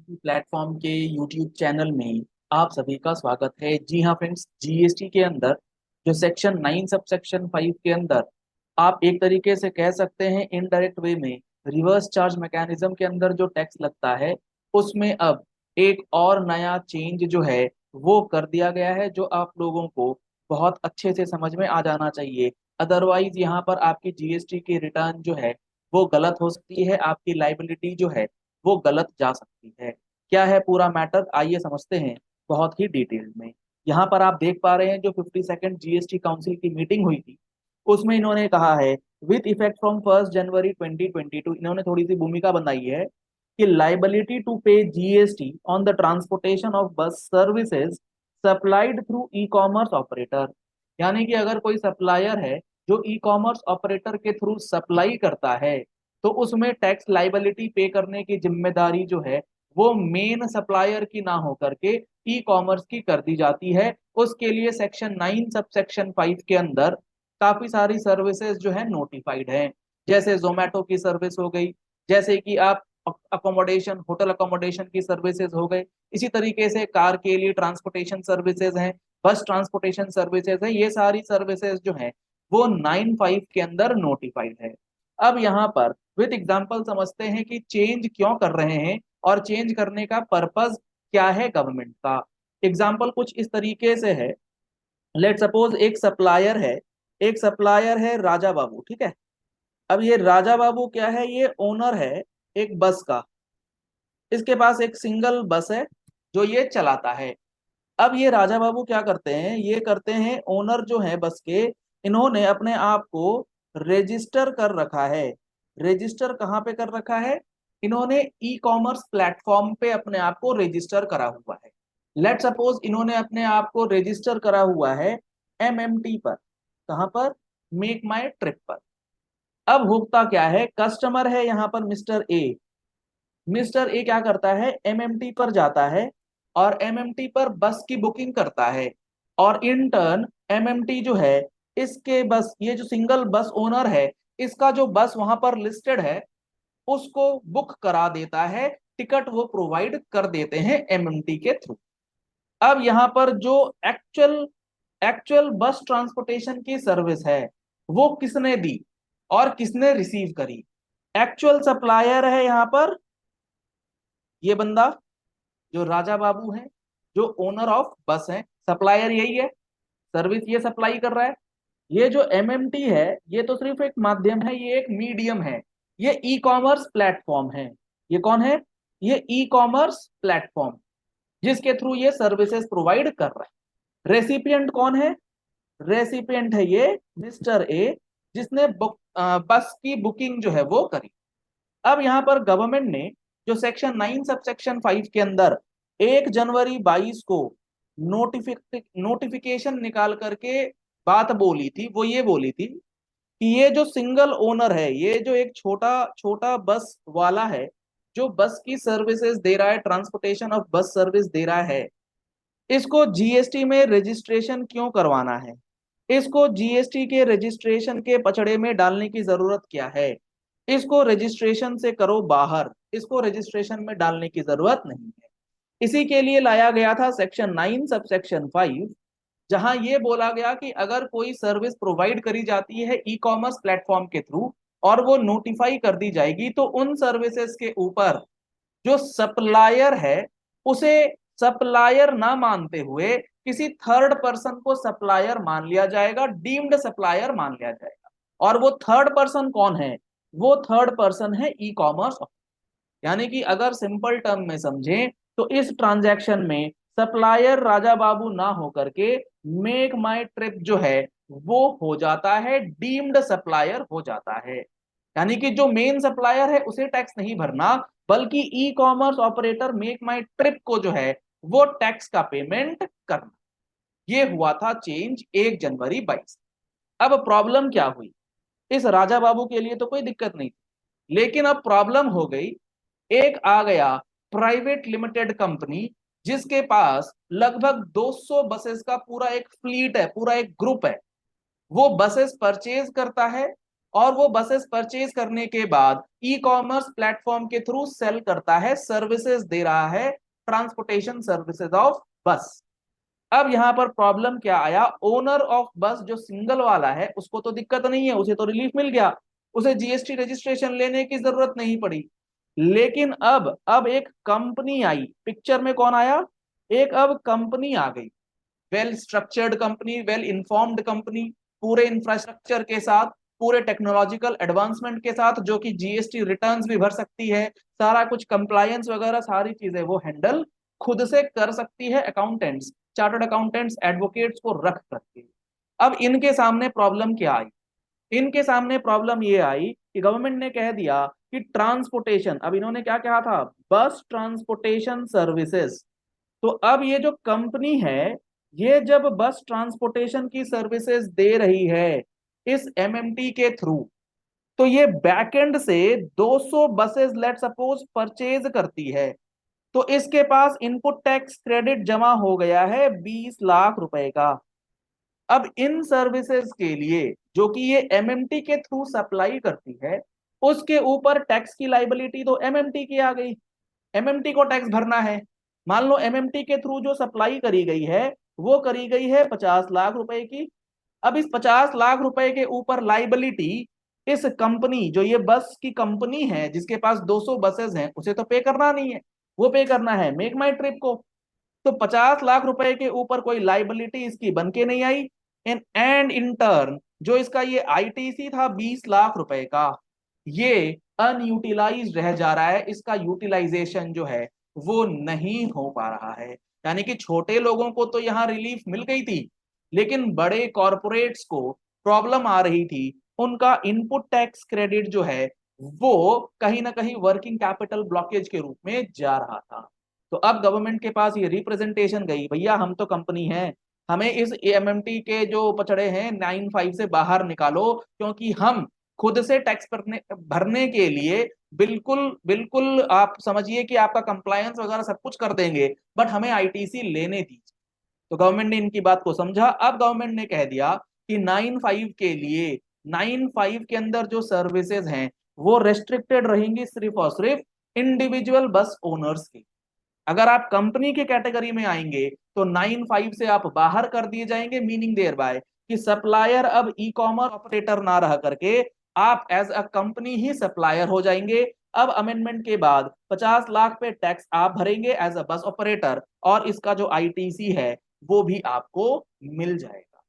Platform के YouTube channel में आप सभी का स्वागत है। जी हाँ फ्रेंड्स, जीएसटी के अंदर जो सेक्शन 9 सब सेक्शन 5 के अंदर आप एक तरीके से कह सकते हैं इनडायरेक्ट वे में रिवर्स चार्ज मैकेनिज्म के अंदर जो टैक्स लगता है, उसमें अब एक और नया चेंज जो है वो कर दिया गया है, जो आप लोगों को बहुत अच्छे से समझ में आ जाना चाहिए। अदरवाइज यहाँ पर आपकी जीएसटी की रिटर्न जो है वो गलत हो सकती है, आपकी लाइबिलिटी जो है वो गलत जा सकती है। क्या है पूरा मैटर, आइए समझते हैं बहुत ही डिटेल में। यहाँ पर आप देख पा रहे हैं जो 52nd जीएसटी काउंसिल की मीटिंग हुई थी, उसमें इन्होंने कहा है विथ इफेक्ट फ्रॉम 1 जनवरी 2022, इन्होंने थोड़ी सी भूमिका बनाई है कि लाइबिलिटी टू पे GST on the transportation of bus services supplied through E commerce operator. यानी कि अगर कोई सप्लायर है जो ई कॉमर्स ऑपरेटर के थ्रू सप्लाई करता है, तो उसमें टैक्स लाइबिलिटी पे करने की जिम्मेदारी जो है वो मेन सप्लायर की ना हो करके ई कॉमर्स की कर दी जाती है। उसके लिए सेक्शन 9 सब सेक्शन 5 के अंदर काफी सारी सर्विसेज जो है नोटिफाइड हैं। जैसे जोमेटो की सर्विस हो गई, जैसे कि आप अकोमोडेशन होटल अकोमोडेशन की सर्विसेज हो गए, इसी तरीके से कार के लिए ट्रांसपोर्टेशन सर्विसेज हैं, बस ट्रांसपोर्टेशन सर्विसेज है, ये सारी सर्विसेज जो है वो 9(5) के अंदर नोटिफाइड है। अब यहाँ पर विद एग्जांपल समझते हैं कि चेंज क्यों कर रहे हैं और चेंज करने का पर्पस क्या है गवर्नमेंट का। एग्जांपल कुछ इस तरीके से है। लेट सपोज एक सप्लायर है राजा बाबू, ठीक है। अब ये राजा बाबू क्या है, ये ओनर है एक बस का। इसके पास एक सिंगल बस है जो ये चलाता है। अब ये राजा बाबू क्या करते हैं, ये करते हैं ओनर जो है बस के, इन्होंने अपने आप को रजिस्टर कर रखा है। रजिस्टर कहाँ पे कर रखा है, इन्होंने ई कॉमर्स प्लेटफॉर्म पे अपने आप को रजिस्टर करा हुआ है। लेट सपोज इन्होंने अपने आप को रजिस्टर करा हुआ है एमएमटी पर। कहाँ पर, मेक माई ट्रिप पर। अब होता क्या है, कस्टमर है यहाँ पर मिस्टर ए। मिस्टर ए क्या करता है, एमएमटी पर जाता है और एमएमटी पर बस की बुकिंग करता है। और इन टर्न एमएमटी जो है इसके बस, ये जो सिंगल बस ओनर है, इसका जो बस वहां पर लिस्टेड है उसको बुक करा देता है, टिकट वो प्रोवाइड कर देते हैं एमएमटी के थ्रू। अब यहाँ पर जो एक्चुअल एक्चुअल बस ट्रांसपोर्टेशन की सर्विस है वो किसने दी और किसने रिसीव करी। एक्चुअल सप्लायर है यहाँ पर ये बंदा जो राजा बाबू है, जो ओनर ऑफ बस है। सप्लायर यही है, सर्विस ये सप्लाई कर रहा है। ये जो एमएमटी है ये तो सिर्फ एक माध्यम है, ये एक मीडियम है, ये ई कॉमर्स प्लेटफॉर्म है। ये कौन है, ये ई कॉमर्स प्लेटफॉर्म जिसके थ्रू ये सर्विसेज प्रोवाइड कर रहा है। रेसिपिएंट कौन है, रेसिपिएंट है ये मिस्टर ए, जिसने बस की बुकिंग जो है वो करी। अब यहाँ पर गवर्नमेंट ने जो सेक्शन 9 सब सेक्शन 5 के अंदर 1 जनवरी 22 को नोटिफिकेशन निकाल करके बात बोली थी, वो ये बोली थी कि ये जो सिंगल ओनर है, ये जो एक छोटा छोटा बस वाला है जो बस की सर्विसेज दे रहा है, ट्रांसपोर्टेशन ऑफ बस सर्विस दे रहा है, इसको जीएसटी में रजिस्ट्रेशन क्यों करवाना है, इसको जीएसटी के रजिस्ट्रेशन के पचड़े में डालने की जरूरत क्या है। इसको रजिस्ट्रेशन से करो बाहर, इसको रजिस्ट्रेशन में डालने की जरूरत नहीं है। इसी के लिए लाया गया था सेक्शन 9 सब सेक्शन 5, जहां ये बोला गया कि अगर कोई सर्विस प्रोवाइड करी जाती है ई कॉमर्स प्लेटफॉर्म के थ्रू और वो नोटिफाई कर दी जाएगी, तो उन सर्विसेज के ऊपर जो सप्लायर है उसे सप्लायर ना मानते हुए किसी थर्ड पर्सन को सप्लायर मान लिया जाएगा, डीम्ड सप्लायर मान लिया जाएगा। और वो थर्ड पर्सन कौन है, वो थर्ड पर्सन है ई कॉमर्स। यानी कि अगर सिंपल टर्म में समझें तो इस ट्रांजैक्शन में सप्लायर राजा बाबू ना होकर के मेक माई ट्रिप जो है वो हो जाता है, डीम्ड सप्लायर हो जाता है। यानी कि जो मेन सप्लायर है उसे टैक्स नहीं भरना, बल्कि ई कॉमर्स ऑपरेटर मेक माई ट्रिप को जो है वो टैक्स का पेमेंट करना। ये हुआ था चेंज 1 जनवरी 22। अब प्रॉब्लम क्या हुई, इस राजा बाबू के लिए तो कोई दिक्कत नहीं थी, लेकिन अब प्रॉब्लम हो गई। एक आ गया प्राइवेट लिमिटेड कंपनी जिसके पास लगभग 200 बसेस का पूरा एक फ्लीट है, पूरा एक ग्रुप है। वो बसेस परचेज करता है और वो बसेस परचेज करने के बाद ई कॉमर्स प्लेटफॉर्म के थ्रू सेल करता है, सर्विसेज दे रहा है, ट्रांसपोर्टेशन सर्विसेज ऑफ बस। अब यहां पर प्रॉब्लम क्या आया, ओनर ऑफ बस जो सिंगल वाला है उसको तो दिक्कत नहीं है, उसे तो रिलीफ मिल गया, उसे जीएसटी रजिस्ट्रेशन लेने की जरूरत नहीं पड़ी। लेकिन अब एक कंपनी आई पिक्चर में, कौन आया, एक अब कंपनी आ गई, well structured company, well informed company, पूरे इंफ्रास्ट्रक्चर के साथ, पूरे टेक्नोलॉजिकल एडवांसमेंट के साथ, जो कि जीएसटी रिटर्न्स भी भर सकती है, सारा कुछ कंप्लायंस वगैरह सारी चीजें वो हैंडल खुद से कर सकती है, अकाउंटेंट्स, चार्टर्ड अकाउंटेंट्स, एडवोकेट्स को रख सकती है। अब इनके सामने प्रॉब्लम क्या आई, इनके सामने प्रॉब्लम ये आई कि गवर्नमेंट ने कह दिया कि ट्रांसपोर्टेशन, अब इन्होंने क्या कहा था, बस ट्रांसपोर्टेशन सर्विसेज। तो अब ये जो कंपनी है, ये जब बस ट्रांसपोर्टेशन की सर्विसेज दे रही है इस एमएमटी के थ्रू, तो ये बैकएंड से 200 बसेस लेट सपोज परचेज करती है, तो इसके पास इनपुट टैक्स क्रेडिट जमा हो गया है 20 लाख रुपए का। अब इन सर्विसेज के लिए जो कि ये एमएमटी के थ्रू सप्लाई करती है, उसके ऊपर टैक्स की लाइबिलिटी तो एमएमटी की आ गई, एमएमटी को टैक्स भरना है। मान लो एमएमटी के थ्रू जो सप्लाई करी गई है वो करी गई है 50 लाख रुपए की। अब इस 50 लाख रुपए के ऊपर लाइबिलिटी इस कंपनी, जो ये बस की कंपनी है जिसके पास 200 बसेस हैं, उसे तो पे करना नहीं है, वो पे करना है मेक माई ट्रिप को। तो 50 लाख रुपए के ऊपर कोई लाइबिलिटी इसकी बन के नहीं आई। एंड इन टर्न जो इसका ये आईटीसी था 20 लाख रुपए का, ये अनयूटिलाइज रह जा रहा है, इसका यूटिलाइजेशन जो है वो नहीं हो पा रहा है। यानी कि छोटे लोगों को तो यहां रिलीफ मिल गई थी, लेकिन बड़े कॉरपोरेट्स को प्रॉब्लम आ रही थी, उनका इनपुट टैक्स क्रेडिट जो है वो कहीं ना कहीं वर्किंग कैपिटल ब्लॉकेज के रूप में जा रहा था। तो अब गवर्नमेंट के पास ये रिप्रेजेंटेशन गई, भैया हम तो कंपनी है, हमें इस एएमएमटी के जो पचड़े हैं 95 से बाहर निकालो, क्योंकि हम खुद से टैक्स भरने भरने के लिए बिल्कुल बिल्कुल आप समझिए कि आपका कंप्लायंस वगैरह सब कुछ कर देंगे, बट हमें आईटीसी लेने दीजिए। तो गवर्नमेंट ने इनकी बात को समझा। अब गवर्नमेंट ने कह दिया कि 95 के लिए, 95 के अंदर जो सर्विसेज हैं वो रेस्ट्रिक्टेड रहेंगी सिर्फ और सिर्फ इंडिविजुअल बस ओनर्स की। अगर आप कंपनी के कैटेगरी में आएंगे तो 95 से आप बाहर कर दिए जाएंगे, मीनिंग देयर बाय कि सप्लायर अब ई कॉमर्स ऑपरेटर ना रह करके आप एज अ कंपनी ही सप्लायर हो जाएंगे। अब अमेंडमेंट के बाद 50 लाख पे टैक्स आप भरेंगे एज अ बस ऑपरेटर, और इसका जो आईटीसी है वो भी आपको मिल जाएगा।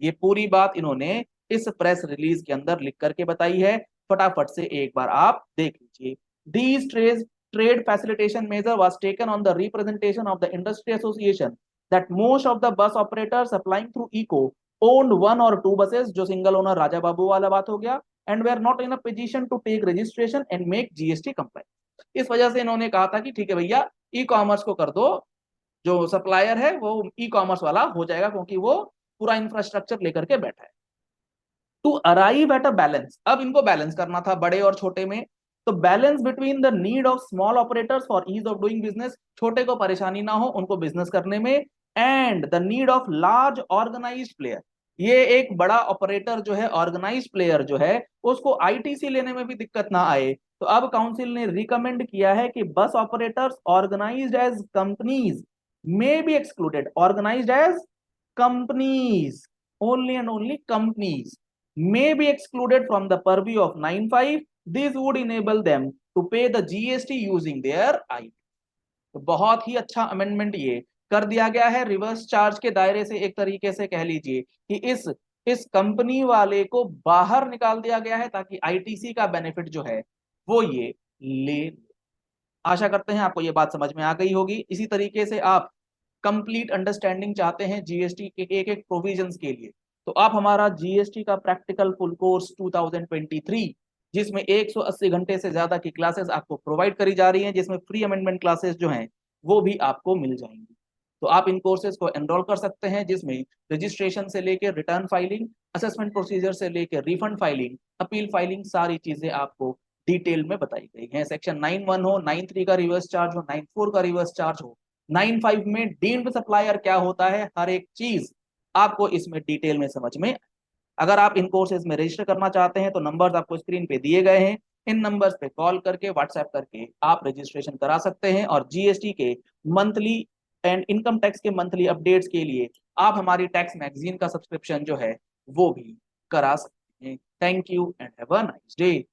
ये पूरी बात इन्होंने इस प्रेस रिलीज के अंदर लिख करके बताई है, फटाफट से एक बार आप देख लीजिए। These trade facilitation measure was taken on the representation of the industry association that most of the bus operators supplying through eco owned one or two buses, जो सिंगल ओनर राजा बाबू वाला बात हो गया, and were not in a position to take registration and make GST compliant। इस वजह से इन्होंने कहा था कि ठीक है भैया ई कॉमर्स को कर दो, जो सप्लायर है वो ई कॉमर्स वाला हो जाएगा, क्योंकि वो पूरा इंफ्रास्ट्रक्चर लेकर के बैठा है। To arrive at a balance, अब इनको बैलेंस करना था बड़े और छोटे में, तो balance between the need of small operators for ease of doing business, छोटे को परेशानी ना हो उनको बिजनेस करने में, and the need of large organised player, ये एक बड़ा ऑपरेटर जो है, ऑर्गेनाइज्ड प्लेयर जो है, उसको आईटीसी लेने में भी दिक्कत ना आए। तो अब काउंसिल ने रिकमेंड किया है कि bus operators organised as companies may be excluded, organised as companies, only and only companies may be excluded from the purview of 95। This would enable them to pay the GST using their IP। तो बहुत ही अच्छा amendment ये कर दिया गया है, reverse charge के दायरे से एक तरीके से कह लीजिए कि इस कंपनी वाले को बाहर निकाल दिया गया है, ताकि आईटीसी का बेनिफिट जो है वो ये ले। आशा करते हैं आपको ये बात समझ में आ गई होगी। इसी तरीके से आप कंप्लीट अंडरस्टैंडिंग चाहते हैं जीएसटी के एक एक प्रोविजंस के लिए, तो आप हमारा जीएसटी का प्रैक्टिकल फुल कोर्स 2023, जिसमें 180 घंटे से ज्यादा की क्लासेस आपको प्रोवाइड करी जा रही हैं, जिसमें फ्री अमेंडमेंट क्लासेस जो हैं वो भी आपको मिल जाएंगी। तो आप इन कोर्सेज को एनरोल कर सकते हैं, जिसमें रजिस्ट्रेशन से लेकर रिटर्न फाइलिंग, असेसमेंट प्रोसीजर से लेकर रिफंड फाइलिंग, अपील फाइलिंग, सारी चीजें आपको डिटेल में बताई गई हैं। सेक्शन 9(1) हो, 9(3) का रिवर्स चार्ज हो, 9(4) का रिवर्स चार्ज हो, 9(5) में डीम्ड सप्लायर क्या होता है, हर एक चीज आपको इसमें डिटेल में समझ में। अगर आप इन कोर्सेज में रजिस्टर करना चाहते हैं तो नंबर्स आपको स्क्रीन पे दिए गए हैं, इन नंबर्स पे कॉल करके व्हाट्सएप करके आप रजिस्ट्रेशन करा सकते हैं। और जीएसटी के मंथली एंड इनकम टैक्स के मंथली अपडेट्स के लिए आप हमारी टैक्स मैगजीन का सब्सक्रिप्शन जो है वो भी करा सकते हैं। Thank you and have a nice day.